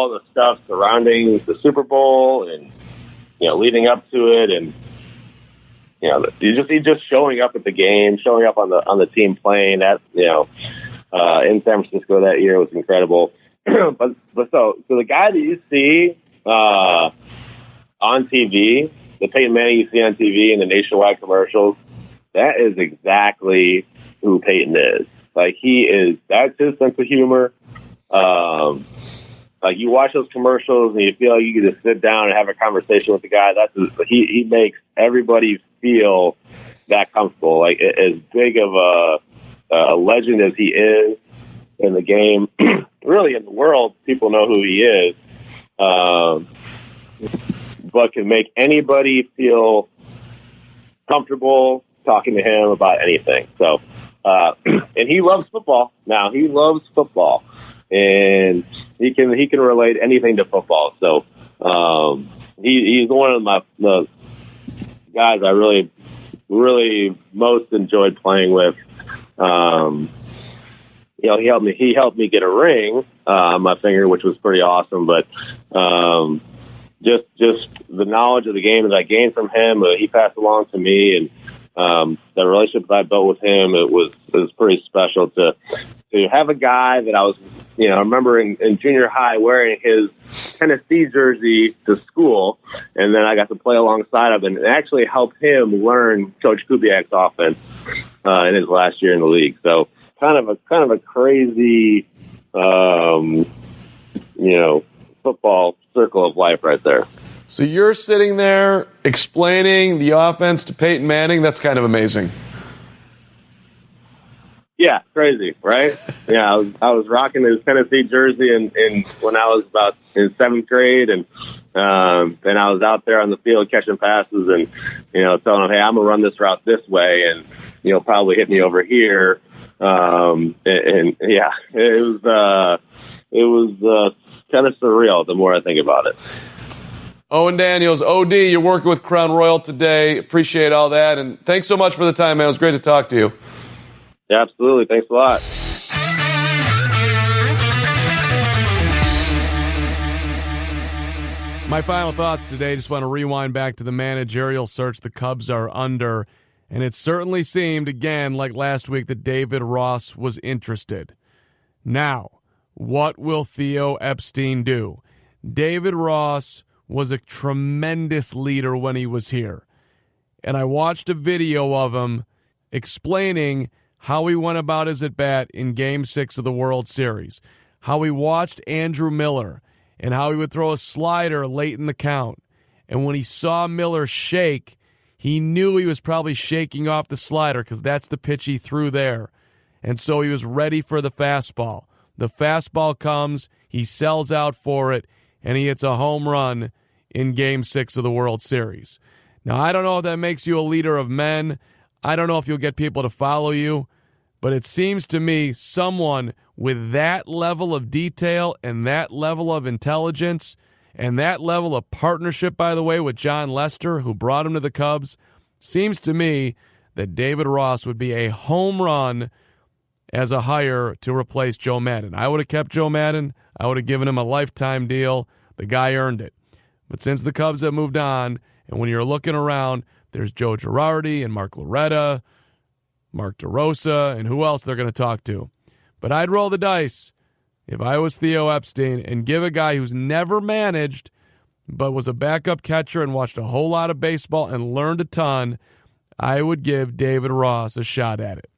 all the stuff surrounding the Super Bowl and, leading up to it. And, he's just showing up at the game, showing up on the team playing in San Francisco that year was incredible. but so the guy that you see on TV, the Peyton Manning you see on TV in the nationwide commercials, that is exactly who Peyton is. Like, that's his sense of humor. Like, you watch those commercials and you feel like you can just sit down and have a conversation with the guy. He makes everybody feel that comfortable. Like, as big of a legend as he is in the game, really in the world, people know who he is. But can make anybody feel comfortable talking to him about anything. So, and he loves football. Now, he loves football, and he can relate anything to football. So, he's one of the guys I really, really most enjoyed playing with. He helped me get a ring on my finger, which was pretty awesome. But just the knowledge of the game that I gained from him, he passed along to me, and the relationship that I built with him, it was pretty special to have a guy that I was, I remember in junior high wearing his Tennessee jersey to school, and then I got to play alongside him and actually help him learn Coach Kubiak's offense in his last year in the league. So kind of a crazy, football circle of life right there. So you're sitting there explaining the offense to Peyton Manning. That's kind of amazing. Yeah, crazy, right? Yeah, I was rocking his Tennessee jersey and when I was about in 7th grade, and then I was out there on the field catching passes and telling him, hey, I'm gonna run this route this way, and you'll probably hit me over here. And yeah, it was kind of surreal the more I think about it. Owen Daniels, OD, you're working with Crown Royal today. Appreciate all that, and thanks so much for the time, man. It was great to talk to you. Yeah, absolutely. Thanks a lot. My final thoughts today, just want to rewind back to the managerial search the Cubs are under, and it certainly seemed, again, like last week, that David Ross was interested. Now, what will Theo Epstein do? David Ross was a tremendous leader when he was here, and I watched a video of him explaining how he went about his at-bat in Game 6 of the World Series, how he watched Andrew Miller, and how he would throw a slider late in the count. And when he saw Miller shake, he knew he was probably shaking off the slider because that's the pitch he threw there. And so he was ready for the fastball. The fastball comes, he sells out for it, and he hits a home run in Game 6 of the World Series. Now, I don't know if that makes you a leader of men. I don't know if you'll get people to follow you. But it seems to me someone with that level of detail and that level of intelligence and that level of partnership, by the way, with John Lester, who brought him to the Cubs, seems to me that David Ross would be a home run as a hire to replace Joe Maddon. I would have kept Joe Maddon. I would have given him a lifetime deal. The guy earned it. But since the Cubs have moved on, and when you're looking around, there's Joe Girardi and Mark Loretta, Mark DeRosa, and who else they're going to talk to. But I'd roll the dice if I was Theo Epstein and give a guy who's never managed but was a backup catcher and watched a whole lot of baseball and learned a ton, I would give David Ross a shot at it.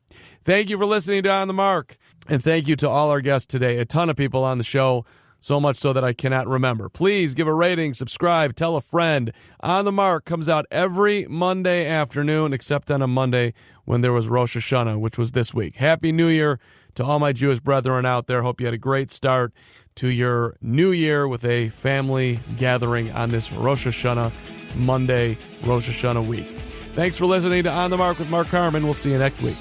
Thank you for listening to On the Mark, and thank you to all our guests today. A ton of people on the show, so much so that I cannot remember. Please give a rating, subscribe, tell a friend. On the Mark comes out every Monday afternoon, except on a Monday when there was Rosh Hashanah, which was this week. Happy New Year to all my Jewish brethren out there. Hope you had a great start to your new year with a family gathering on this Rosh Hashanah Monday, Rosh Hashanah week. Thanks for listening to On the Mark with Mark Carman. We'll see you next week.